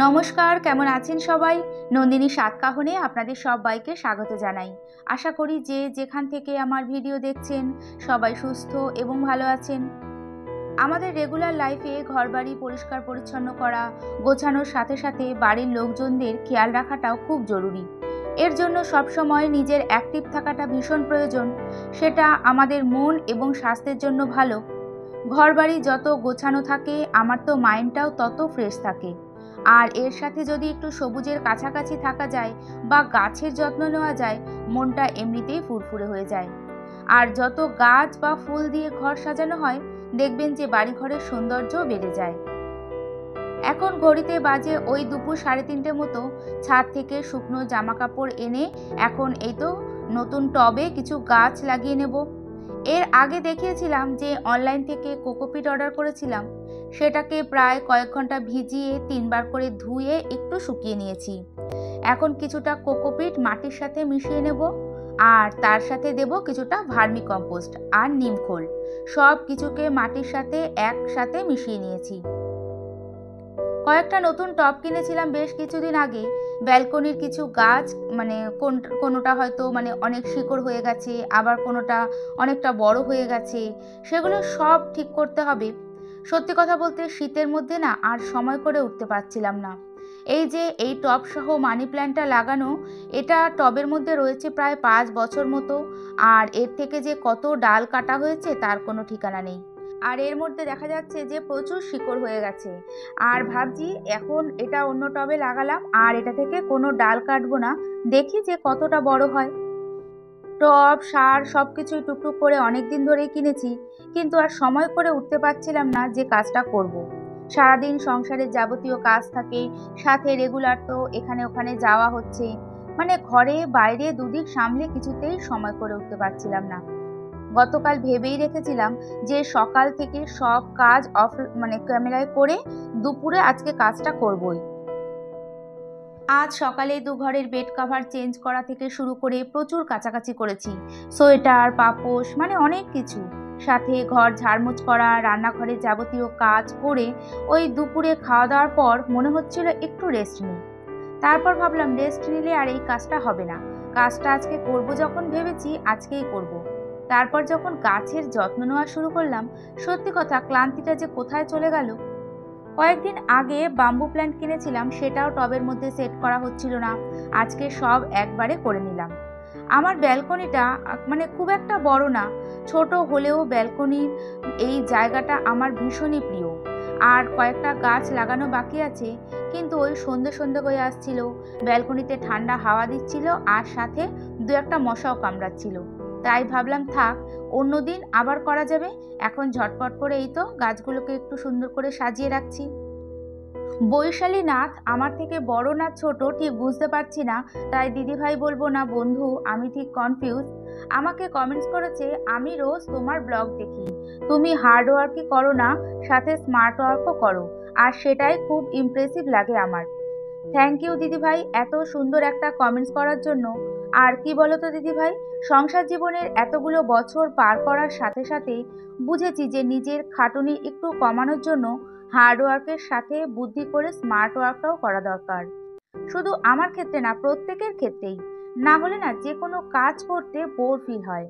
নমস্কার, কেমন আছেন সবাই? নন্দিনী সাতকাহনে আপনাদের সবাইকে স্বাগত জানাই। আশা করি যে যেখান থেকে আমার ভিডিও দেখছেন সবাই সুস্থ এবং ভালো আছেন। আমাদের রেগুলার লাইফে ঘরবাড়ি পরিষ্কার পরিচ্ছন্ন করা, গোছানোর সাথে সাথে বাড়ির লোকজনদের খেয়াল রাখাটাও খুব জরুরি। এর জন্য সবসময় নিজের অ্যাক্টিভ থাকাটা ভীষণ প্রয়োজন। সেটা আমাদের মন এবং স্বাস্থ্যের জন্য ভালো। ঘরবাড়ি যত গোছানো থাকে আমার তো মাইন্ডটাও তত ফ্রেশ থাকে। আর এর সাথে যদি একটু সবুজের কাছাকাছি থাকা যায় বা গাছের যত্ন নেওয়া যায়, মনটা এমনিতেই ফুরফুরে হয়ে যায়। আর যত গাছ বা ফুল দিয়ে ঘর সাজানো হয়, দেখবেন যে বাড়িঘরের সৌন্দর্যও বেড়ে যায়। এখন ঘড়িতে বাজে ওই দুপুর 3:30 মতো। ছাদ থেকে শুকনো জামা কাপড় এনে এখন এই তো নতুন টবে কিছু গাছ লাগিয়ে নেব। এর আগে দেখিয়েছিলাম যে অনলাইন থেকে কোকোপিট অর্ডার করেছিলাম, সেটাকে প্রায় কয়েক ঘন্টা ভিজিয়ে 3বার করে ধুয়ে একটু শুকিয়ে নিয়েছি। এখন কিছুটা কোকোপিট মাটির সাথে মিশিয়ে নেব, আর তার সাথে দেব কিছুটা ভার্মি কম্পোস্ট আর নিমখোল। সব কিছুকে মাটির সাথে একসাথে মিশিয়ে নিয়েছি। কয়েকটা নতুন টব কিনেছিলাম বেশ কিছুদিন আগে। ব্যালকনির কিছু গাছ কোনোটা হয়তো অনেক শিকড় হয়ে গেছে, আবার কোনোটা অনেকটা বড় হয়ে গেছে। সেগুলো সব ঠিক করতে হবে। সত্যি কথা বলতে শীতের মধ্যে না আর সময় করে উঠতে পারছিলাম না। এই যে এই টব সহ মানি প্ল্যান্টটা লাগানো, এটা টবের মধ্যে রয়েছে প্রায় 5 বছর মতো। আর এর থেকে যে কত ডাল কাটা হয়েছে তার কোনো ঠিকানা নেই। আর এর মধ্যে দেখা যাচ্ছে যে প্রচুর শিকড় হয়ে গেছে। আর ভাবছি এখন এটা অন্য টবে লাগালাম আর এটা থেকে কোনো ডাল কাটবো না, দেখি যে কতটা বড় হয়। টব সার সবকিছুই টুকটুক করে অনেক দিন ধরেই কিনেছি, কিন্তু আর সময় করে উঠতে পারছিলাম না যে কাজটা করব। সারাদিন সংসারের যাবতীয় কাজ থাকে, সাথে রেগুলার তো এখানে ওখানে যাওয়া হচ্ছে। ঘরে বাইরে দুদিক সামলে কিছুতেই সময় করে উঠতে পারছিলাম না। গতকাল ভেবেই রেখেছিলাম যে সকাল থেকে সব কাজ অফ ক্যামেরায় করে দুপুরে আজকে কাজটা করবই। আজ সকালে দুঘরের বেড কভার চেঞ্জ করা থেকে শুরু করে প্রচুর কাচাকাচি করেছি। সোয়েটার, পাপোশ, অনেক কিছু। সাথে ঘর ঝাড়মুছ করা, রান্নাঘরের যাবতীয় কাজ করে ওই দুপুরে খাওয়া দাওয়ার পর মনে হচ্ছিল একটু রেস্ট নিই। তারপর ভাবলাম রেস্ট নিলে আর এই কাজটা হবে না। কাজটা আজকে করব যখন ভেবেছি আজকেই করব। তারপর যখন গাছের যত্ন নেওয়া শুরু করলাম, সত্যি কথা ক্লান্তিটা যে কোথায় চলে গেল। কয়েকদিন আগে বাম্বু প্ল্যান্ট কিনেছিলাম, সেটাও টবের মধ্যে সেট করা হচ্ছিল না। আজকে সব একবারে করে নিলাম। আমার ব্যালকনিটা খুব একটা বড় না, ছোট হলেও ব্যালকনির এই জায়গাটা আমার ভীষণই প্রিয়। আর কয়েকটা গাছ লাগানো বাকি আছে, কিন্তু ওই সন্ধে সন্ধে হয়ে আসছিল, ব্যালকনিতে ঠান্ডা হাওয়া দিচ্ছিল আর সাথে দু একটা মশাও কামড়াচ্ছিল। তাই ভাবলাম থাক, অন্যদিন আবার করা যাবে। এখন ঝটপট করে এই তো গাছগুলোকে একটু সুন্দর করে সাজিয়ে রাখছি। বৈশালী নাথ আমার থেকে বড় না ছোট ঠিক বুঝতে পারছি না, তাই দিদিভাই বলবো না বন্ধু, আমি ঠিক কনফিউজ। আমাকে কমেন্টস করেছে, আমি রোজ তোমার ব্লগ দেখি, তুমি হার্ড ওয়ার্কই করো না, সাথে স্মার্ট ওয়ার্কও করো, আর সেটাই খুব ইমপ্রেসিভ লাগে আমার। থ্যাংক ইউ দিদিভাই এত সুন্দর একটা কমেন্টস করার জন্য। আর কি বলতো দিদিভাই, সংসার জীবনের এতগুলো বছর পার করার সাথে সাথে বুঝেছি যে নিজের খাটুনি একটু কমানোর জন্য হার্ড ওয়ার্কের সাথে বুদ্ধি করে স্মার্ট ওয়ার্কটাও করা দরকার। শুধু আমার ক্ষেত্রে না, প্রত্যেকের ক্ষেত্রেই। না হলে না যে কোনো কাজ করতে বোর ফিল হয়।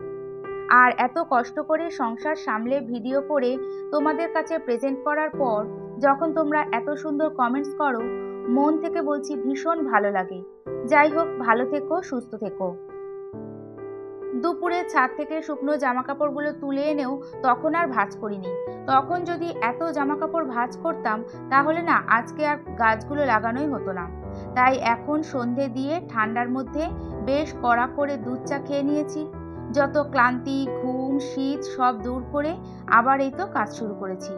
আর এত কষ্ট করে সংসার সামলে ভিডিও করে তোমাদের কাছে প্রেজেন্ট করার পর যখন তোমরা এত সুন্দর কমেন্টস করো, মন থেকে বলছি ভীষণ ভালো লাগে। যাই হোক, ভালো থেকো, সুস্থ থেকো। দুপুরে ছাদ থেকে শুকনো জামা কাপড়গুলো তুলে এনেও তখন আর ভাঁজ করিনি। তখন যদি এত জামা কাপড় ভাঁজ করতাম তাহলে না আজকে আর গাছগুলো লাগানোই হতো না। তাই এখন সন্ধে দিয়ে ঠান্ডার মধ্যে বেশ কড়া করে দুধ চা খেয়ে নিয়েছি। যত ক্লান্তি, ঘুম, শীত সব দূর করে আবার এই তো কাজ শুরু করেছি।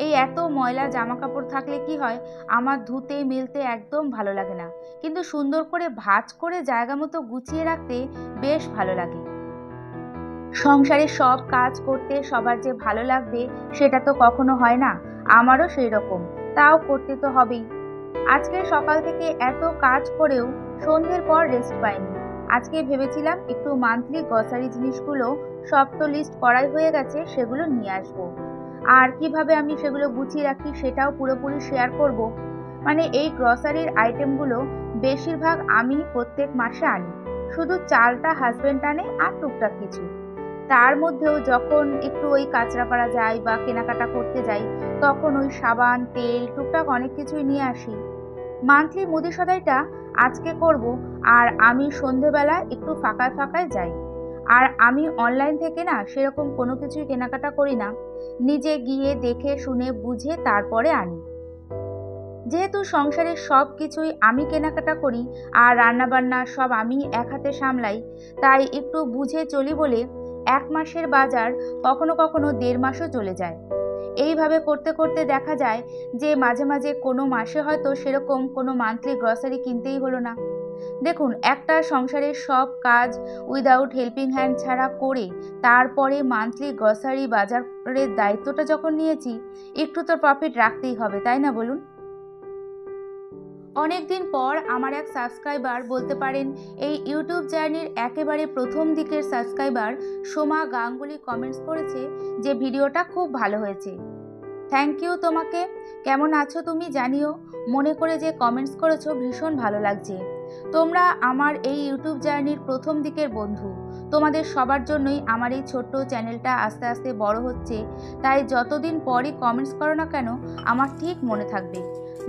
এই এত ময়লা জামা কাপড় থাকলে কি হয়, আমার ধুতে মেলতে একদম ভালো লাগে না, কিন্তু সুন্দর করে ভাঁজ করে জায়গা মতো গুছিয়ে রাখতে বেশ ভালো লাগে। সংসারে সব কাজ করতে সবার যে ভালো লাগবে সেটা তো কখনো হয় না, আমারও সেই রকম, তাও করতে তো হবেই। আজকে সকাল থেকে এত কাজ করেও সন্ধ্যের পর রেস্ট পাইনি। আজকে ভেবেছিলাম একটু মান্থলি গ্রসারি জিনিসগুলো সব তো লিস্ট করাই হয়ে গেছে, সেগুলো নিয়ে আসবো। আর কিভাবে আমি সেগুলো গুছিয়ে রাখি সেটাও পুরোপুরি শেয়ার করব। মানে এই গ্রসারির আইটেমগুলো বেশিরভাগ আমি প্রত্যেক মাসে আনি। শুধু চালটা হাজবেন্ড আনে আর টুকটাক কিছু। তার মধ্যেও যখন একটু ওই কাঁচরাপাড়া যাই বা কেনাকাটা করতে যাই, তখন ওই সাবান, তেল, টুকটাক অনেক কিছুই নিয়ে আসি। মান্থলি মুদি সদাইটা আজকে করব, আর আমি সন্ধেবেলা একটু ফাঁকায় ফাঁকায় যাই। আর আমি অনলাইন থেকে না সেরকম কোনো কিছুই কেনাকাটা করি না, নিজে গিয়ে দেখে শুনে বুঝে তারপরে আনি। যেহেতু সংসারের সব কিছুই আমি কেনাকাটা করি আর রান্নাবান্না সব আমি এক হাতে সামলাই, তাই একটু বুঝে চলি বলে 1 মাসের বাজার কখনো কখনো 1.5 মাসও চলে যায়। এইভাবে করতে করতে দেখা যায় যে মাঝে মাঝে কোনো মাসে হয়তো সেরকম কোনো মান্থলি গ্রসারি কিনতেই হলো না। দেখুন, একটা সংসারের সব কাজ উইদাউট হেল্পিং হ্যান্ড ছাড়া করে তারপরে মান্থলি গ্রসারি বাজারের দায়িত্বটা যখন নিয়েছি, একটু তো প্রফিট রাখতেই হবে, তাই না বলুন? অনেকদিন পর আমার এক সাবস্ক্রাইবার, বলতে পারেন এই ইউটিউব জার্নির একেবারে প্রথম দিকের সাবস্ক্রাইবার সোমা গাঙ্গুলি, কমেন্টস করেছে যে ভিডিওটা খুব ভালো হয়েছে। থ্যাংক ইউ তোমাকে। কেমন আছো তুমি জানিও। মনে করে যে কমেন্টস করেছো ভীষণ ভালো লাগছে। তোমরা আমার এই ইউটিউব জার্নির প্রথম দিকের বন্ধু। তোমাদের সবার জন্যই আমার এই ছোট্ট চ্যানেলটা আস্তে আস্তে বড় হচ্ছে, তাই যতদিন পরই কমেন্টস করো না কেন আমার ঠিক মনে থাকবে।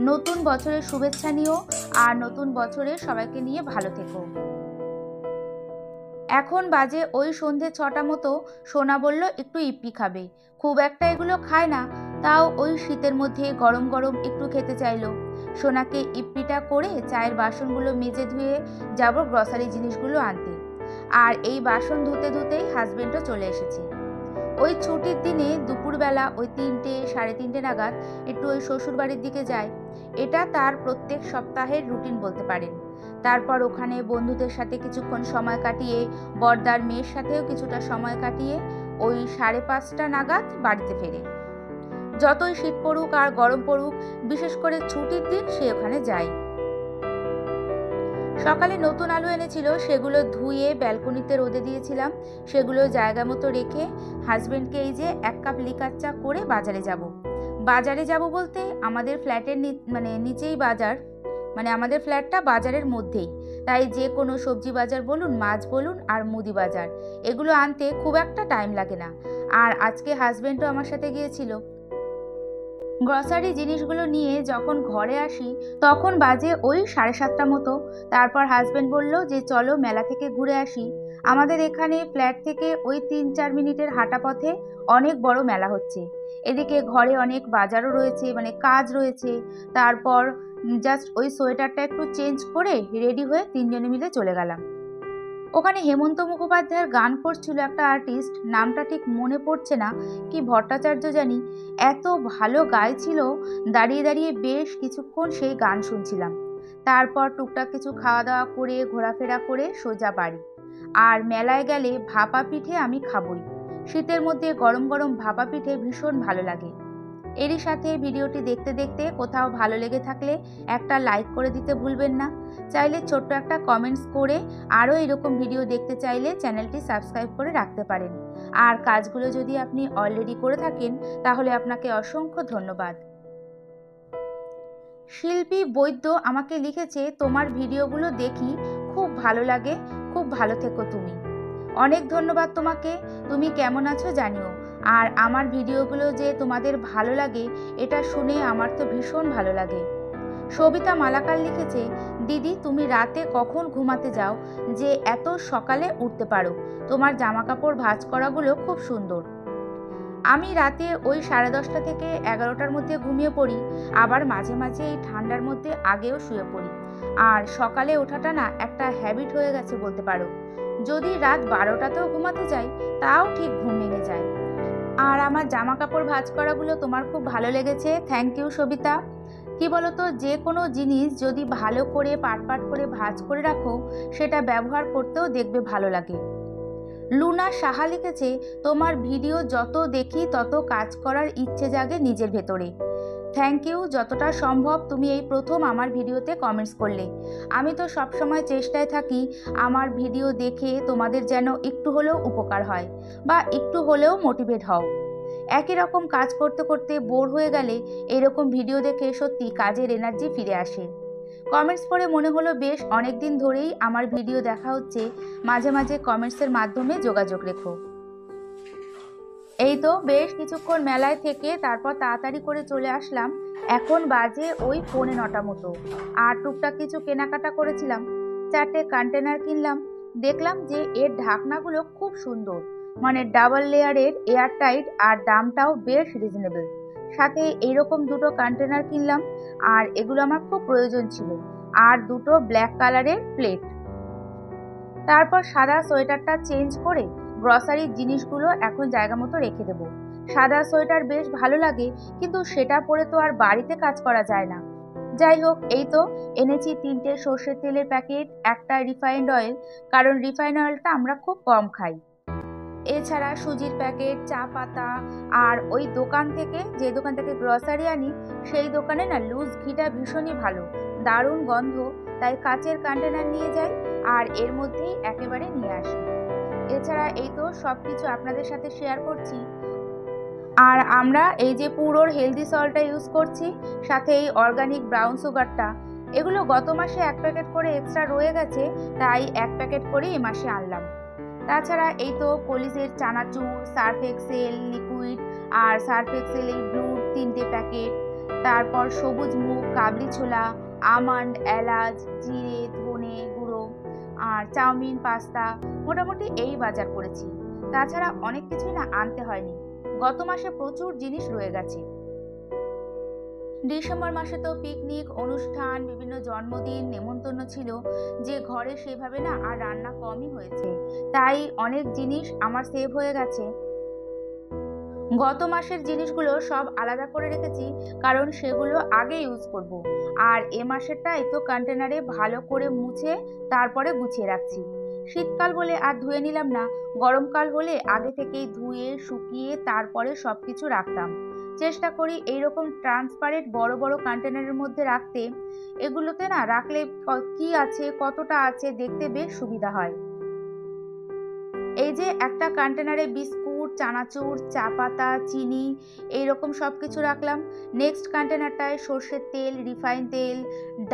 নতুন বছরের শুভেচ্ছা নিও, আর নতুন বছরে সবাইকে নিয়ে ভালো থেকো। এখন বাজে ওই সন্ধে 6টা মতো। সোনা বলল একটু ইপ্পি খাবে। খুব একটা এগুলো খায় না, তাও ওই শীতের মধ্যে গরম গরম একটু খেতে চাইলো। সোনাকে ইপ্পিটা করে চায়ের বাসনগুলো মেজে ধুয়ে যাব গ্রসারি জিনিসগুলো আনতে। আর এই বাসন ধুতে ধুতেই হাজবেন্ডও চলে এসেছে। ওই ছুটির দিনে দুপুরবেলা ওই 3টে, 3:30 নাগাদ একটু ওই শ্বশুর বাড়ির দিকে যায়। এটা তার প্রত্যেক সপ্তাহের রুটিন বলতে পারেন। তারপর ওখানে বন্ধুদের সাথে কিছুক্ষণ সময় কাটিয়ে, বড়দার মেয়ের সাথেও কিছুটা সময় কাটিয়ে ওই 5:30 নাগাদ বাড়িতে ফেরে। যতই শীত পড়ুক আর গরম পড়ুক, বিশেষ করে ছুটির দিন সে ওখানে যায়। সকালে নতুন আলু এনেছিল, সেগুলো ধুয়ে ব্যালকনিতে রোদে দিয়েছিলাম। সেগুলো জায়গা মতো রেখে হাজবেন্ডকে এই যে 1 কাপ লিকার চা করে বাজারে যাব বলতে আমাদের ফ্ল্যাটের নিচেই বাজার, মানে আমাদের ফ্ল্যাটটা বাজারের মধ্যেই, তাই যে কোনো সবজি বাজার বলুন, মাছ বলুন আর মুদি বাজার, এগুলো আনতে খুব একটা টাইম লাগে না। আর আজকে হাজবেন্ডও আমার সাথে গিয়েছিল। গ্রসারি জিনিসগুলো নিয়ে যখন ঘরে আসি তখন বাজে ওই 7:30 মতো। তারপর হাজবেন্ড বলল যে চলো মেলা থেকে ঘুরে আসি। আমাদের এখানে ফ্ল্যাট থেকে ওই 3-4 মিনিটের হাঁটা পথে অনেক বড় মেলা হচ্ছে। এদিকে ঘরে অনেক বাজারও রয়েছে, মানে কাজ রয়েছে। তারপর জাস্ট ওই সোয়েটারটা একটু চেঞ্জ করে রেডি হয়ে 3জনে মিলে চলে গেলাম। ওখানে হেমন্ত মুখোপাধ্যায়ের গান করছিল একটা আর্টিস্ট, নামটা ঠিক মনে পড়ছে না, কি ভট্টাচার্য জানি। এত ভালো গাইছিল, দাঁড়িয়ে দাঁড়িয়ে বেশ কিছুক্ষণ সেই গান শুনছিলাম। তারপর টুকটাক কিছু খাওয়া দাওয়া করে ঘোরাফেরা করে সোজা বাড়ি। আর মেলায় গেলে ভাপা পিঠে আমি খাবই। শীতের মধ্যে গরম গরম ভাপা পিঠে ভীষণ ভালো লাগে। এরই সাথে ভিডিওটি দেখতে দেখতে কোথাও ভালো লেগে থাকলে একটা লাইক করে দিতে ভুলবেন না। চাইলে ছোট্ট একটা কমেন্টস করে আরও এরকম ভিডিও দেখতে চাইলে চ্যানেলটি সাবস্ক্রাইব করে রাখতে পারেন। আর কাজগুলো যদি আপনি অলরেডি করে থাকেন তাহলে আপনাকে অসংখ্য ধন্যবাদ। শিল্পী বৈদ্য আমাকে লিখেছে, তোমার ভিডিওগুলো দেখি, খুব ভালো লাগে, খুব ভালো থেকো তুমি। অনেক ধন্যবাদ তোমাকে। তুমি কেমন আছো জানিও। আর আমার ভিডিওগুলো যে তোমাদের ভালো লাগে এটা শুনে আমার তো ভীষণ ভালো লাগে। সবিতা মালাকার লিখেছে, দিদি তুমি রাতে কখন ঘুমাতে যাও যে এত সকালে উঠতে পারো? তোমার জামাকাপড় ভাঁজ করাগুলো খুব সুন্দর। আমি রাতে ওই 10:30 থেকে 11টার মধ্যে ঘুমিয়ে পড়ি, আবার মাঝে মাঝে এই ঠান্ডার মধ্যে আগেও শুয়ে পড়ি। আর সকালে ওঠাটা না একটা হ্যাবিট হয়ে গেছে বলতে পারো। যদি রাত 12টাতেও ঘুমাতে যাই তাও ঠিক ঘুম ভেঙে যায়। আর আমার জামা কাপড় ভাঁজ করাগুলো তোমার খুব ভালো লেগেছে, থ্যাংক ইউ সবিতা। কি বলতো, যে কোনো জিনিস যদি ভালো করে পাট করে ভাঁজ করে রাখো সেটা ব্যবহার করতেও দেখবে ভালো লাগে। লুনা সাহা লিখেছে, তোমার ভিডিও যত দেখি তত কাজ করার ইচ্ছে জাগে নিজের ভেতরে। Thank you. যতটা সম্ভব তুমি এই প্রথম আমার ভিডিওতে কমেন্টস করলে। আমি তো সবসময় চেষ্টায় থাকি আমার ভিডিও দেখে তোমাদের যেন একটু হলেও উপকার হয় বা একটু হলেও মোটিভেট হও। একই রকম কাজ করতে করতে বোর হয়ে গেলে এরকম ভিডিও দেখে সত্যি কাজের এনার্জি ফিরে আসে। কমেন্টস পড়ে মনে হলো বেশ অনেক দিন ধরেই আমার ভিডিও দেখা হচ্ছে, মাঝে মাঝে কমেন্টসের মাধ্যমে যোগাযোগ রেখো। এই তো বেশ কিছুক্ষণ মেলায় থেকে তারপর তাড়াতাড়ি করে চলে আসলাম। এখন বাজে ওই 9:45 মতো। আর টুকটাক কিছু কেনাকাটা করেছিলাম। 4টে কন্টেনার কিনলাম। দেখলাম যে এর ঢাকনাগুলো খুব সুন্দর, মানে ডাবল লেয়ারের, এয়ারটাইট, আর দামটাও বেশ রিজনেবল। সাথে এইরকম 2টো কন্টেনার কিনলাম, আর এগুলো আমার খুব প্রয়োজন ছিল। আর 2টো ব্ল্যাক কালারের প্লেট। তারপর সাদা সোয়েটারটা চেঞ্জ করে গ্রসারির জিনিসগুলো এখন জায়গা মতো রেখে দেবো। সাদা সোয়েটার বেশ ভালো লাগে, কিন্তু সেটা পরে তো আর বাড়িতে কাজ করা যায় না। যাই হোক, এই তো এনেছি 3টে সর্ষের তেলের প্যাকেট, একটা রিফাইন্ড অয়েল, কারণ রিফাইন্ড অয়েলটা আমরা খুব কম খাই। এছাড়া সুজির প্যাকেট, চা পাতা, আর ওই দোকান থেকে, যে দোকান থেকে গ্রসারি আনি সেই দোকানে না লুজ ঘিটা ভীষণই ভালো, দারুণ গন্ধ। তাই কাচের কন্টেনার নিয়ে যাই আর এর মধ্যেই একেবারে নিয়ে আসি। এছাড়া এই তো সব কিছু আপনাদের সাথে শেয়ার করছি। আর আমরা এই যে পুরোর হেলদি সল্টটা ইউজ করছি, সাথে এই অর্গানিক ব্রাউন সুগারটা, এগুলো গত মাসে 1 প্যাকেট করে এক্সট্রা রয়ে গেছে, তাই 1 প্যাকেট করে এ মাসে আনলাম। তাছাড়া এই তো কলিজের চানাচুর, সার্ফ এক্সেল লিকুইড, আর সার্ফ এক্সেল এই ব্লুর 3টে প্যাকেট, তারপর সবুজ মুগ, কাবলি ছোলা, আমন্ড, এলাচ, জিরে, ধনে গুঁড়ো, আর চাউমিন, পাস্তা, মোটামুটি এই বাজার করেছি। তাছাড়া অনেক কিছুই না আনতে হয়নি, গত মাসে প্রচুর জিনিস রয়ে গেছে। ডিসেম্বর মাসে তো পিকনিক, অনুষ্ঠান, বিভিন্ন জন্মদিন, নেমন্তন্ন ছিল, যে ঘরে সেভাবে না আর রান্না কমই হয়েছে, তাই অনেক জিনিস আমার সেভ হয়ে গেছে। গত মাসের জিনিসগুলো সব আলাদা করে রেখেছি, কারণ সেগুলো আগে ইউজ করব। আর এ মাসেরটা এই তো কন্টেনারে ভালো করে মুছে তারপরে গুছিয়ে রাখছি। শীতকাল বলে আর ধুয়ে নিলাম না, গরমকাল হলে আগে থেকেই ধুয়ে শুকিয়ে তারপরে সব কিছু রাখতাম। চেষ্টা করি এইরকম ট্রান্সপারেন্ট বড় বড় কন্টেনারের মধ্যে রাখতে। এগুলোতে না রাখলে কি আছে, কতটা আছে দেখতে বেশ সুবিধা হয়। এই যে একটা কন্টেনারে বিস্কুট, চানাচুর, চা পাতা, চিনি, এইরকম সব কিছু রাখলাম। নেক্সট কন্টেনারটায় সর্ষের তেল, রিফাইন তেল,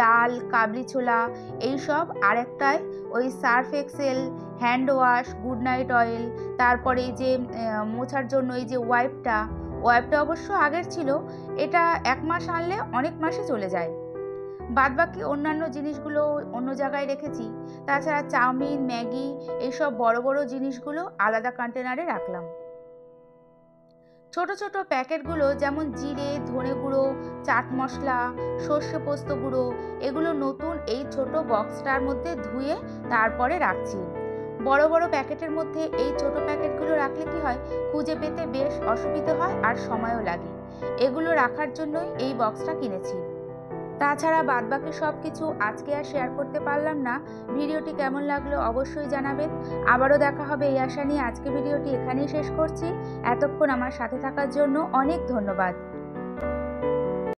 ডাল, কাবলি ছোলা এইসব। আরেকটায় ওই Surf Excel, hand wash, Good Knight oil, তারপরে এই যে মোছার জন্য এই যে ওয়াইপটা অবশ্য আগের ছিল, এটা 1 মাস আনলে অনেক মাসে চলে যায়। বাদবাকি অন্যান্য জিনিসগুলো অন্য জায়গায় রেখেছি। তাছাড়া চাউমিন, ম্যাগি এইসব বড় বড় জিনিসগুলো আলাদা কন্টেনারে রাখলাম। ছোট ছোট প্যাকেটগুলো যেমন জিরে, ধনে গুঁড়ো, চাট মশলা, সর্ষে পোস্ত গুঁড়ো, এগুলো নতুন এই ছোট বক্সটার মধ্যে ধুয়ে তারপরে রাখছি। বড় বড় প্যাকেটের মধ্যে এই ছোট প্যাকেটগুলো রাখলে কি হয়, খুঁজে পেতে বেশ অসুবিধা হয় আর সময়ও লাগে। এগুলো রাখার জন্যই এই বক্সটা কিনেছি। তাছাড়া বাদবাকি সব কিছু আজকে আর শেয়ার করতে পারলাম না। ভিডিওটি কেমন লাগলো অবশ্যই জানাবেন। আবারও দেখা হবে এই আশা নিয়ে আজকে ভিডিওটি এখানেই শেষ করছি। এতক্ষণ আমার সাথে থাকার জন্য অনেক ধন্যবাদ।